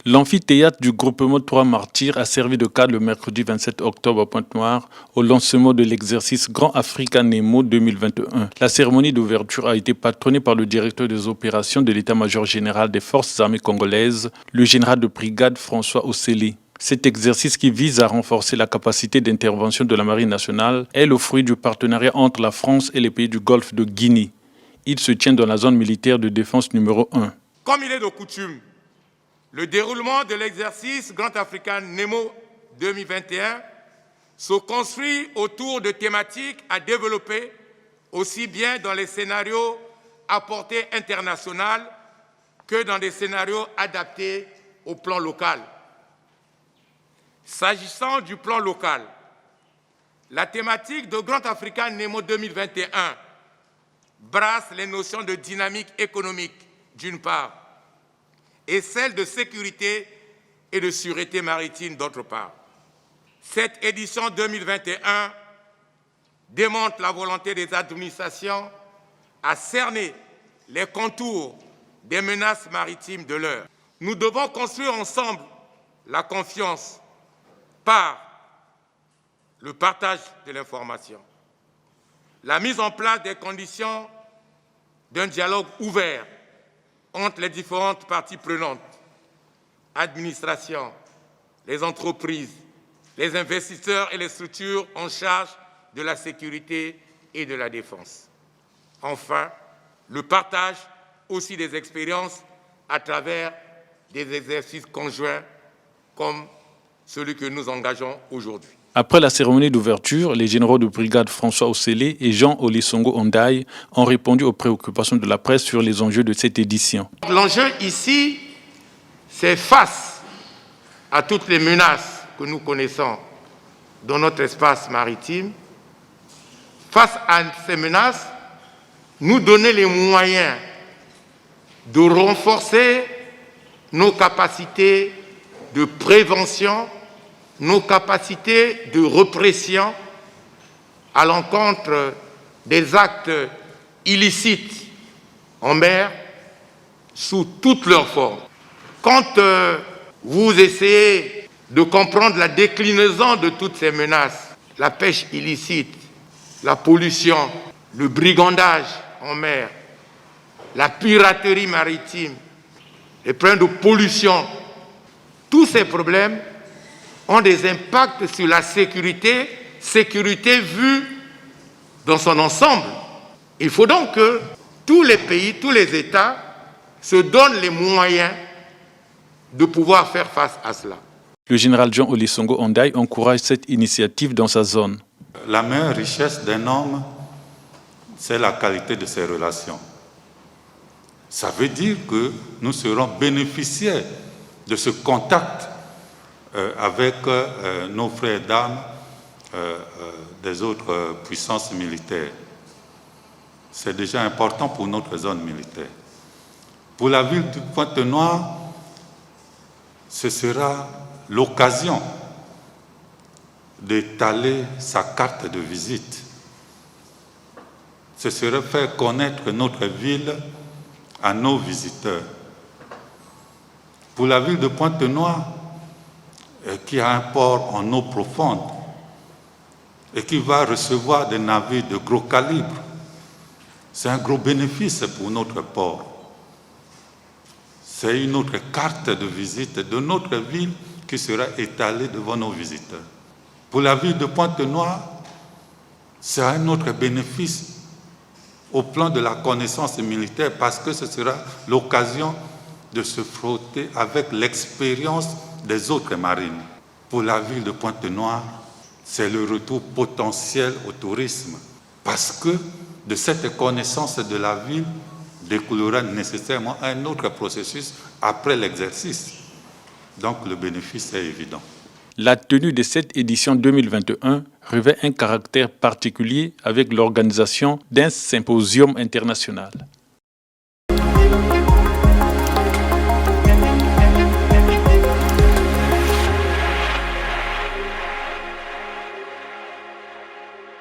L'amphithéâtre du groupement Trois Martyrs a servi de cadre le mercredi 27 octobre à Pointe-Noire au lancement de l'exercice Grand Africa Nemo 2021. La cérémonie d'ouverture a été patronnée par le directeur des opérations de l'état-major général des forces armées congolaises, le général de brigade François Osélé. Cet exercice qui vise à renforcer la capacité d'intervention de la Marine nationale est le fruit du partenariat entre la France et les pays du Golfe de Guinée. Il se tient dans la zone militaire de défense numéro 1. Comme il est de coutume, le déroulement de l'exercice Grand Africa Nemo 2021 se construit autour de thématiques à développer aussi bien dans les scénarios à portée internationale que dans des scénarios adaptés au plan local. S'agissant du plan local, la thématique de Grand Africa Nemo 2021 brasse les notions de dynamique économique d'une part et celle de sécurité et de sûreté maritime d'autre part. Cette édition 2021 démontre la volonté des administrations à cerner les contours des menaces maritimes de l'heure. Nous devons construire ensemble la confiance par le partage de l'information, la mise en place des conditions d'un dialogue ouvert entre les différentes parties prenantes, administration, les entreprises, les investisseurs et les structures en charge de la sécurité et de la défense. Enfin, le partage aussi des expériences à travers des exercices conjoints comme celui que nous engageons aujourd'hui. Après la cérémonie d'ouverture, les généraux de brigade François Osélé et Jean Olisongo Ondaï ont répondu aux préoccupations de la presse sur les enjeux de cette édition. L'enjeu ici, c'est face à toutes les menaces que nous connaissons dans notre espace maritime, face à ces menaces, nous donner les moyens de renforcer nos capacités de prévention, nos capacités de répression à l'encontre des actes illicites en mer sous toutes leurs formes. Quand vous essayez de comprendre la déclinaison de toutes ces menaces, la pêche illicite, la pollution, le brigandage en mer, la piraterie maritime, les problèmes de pollution, tous ces problèmes ont des impacts sur la sécurité vue dans son ensemble. Il faut donc que tous les pays, tous les États se donnent les moyens de pouvoir faire face à cela. Le général Jean Olisongo Ondaï encourage cette initiative dans sa zone. La meilleure richesse d'un homme, c'est la qualité de ses relations. Ça veut dire que nous serons bénéficiaires de ce contact avec nos frères d'armes des autres puissances militaires. C'est déjà important pour notre zone militaire. Pour la ville de Pointe-Noire, ce sera l'occasion d'étaler sa carte de visite. Ce serait faire connaître notre ville à nos visiteurs. Pour la ville de Pointe-Noire, qui a un port en eau profonde et qui va recevoir des navires de gros calibre, c'est un gros bénéfice pour notre port. C'est une autre carte de visite de notre ville qui sera étalée devant nos visiteurs. Pour la ville de Pointe-Noire, c'est un autre bénéfice au plan de la connaissance militaire parce que ce sera l'occasion de se frotter avec l'expérience des autres marines. Pour la ville de Pointe-Noire, c'est le retour potentiel au tourisme parce que de cette connaissance de la ville découlera nécessairement un autre processus après l'exercice. Donc le bénéfice est évident. La tenue de cette édition 2021 revêt un caractère particulier avec l'organisation d'un symposium international.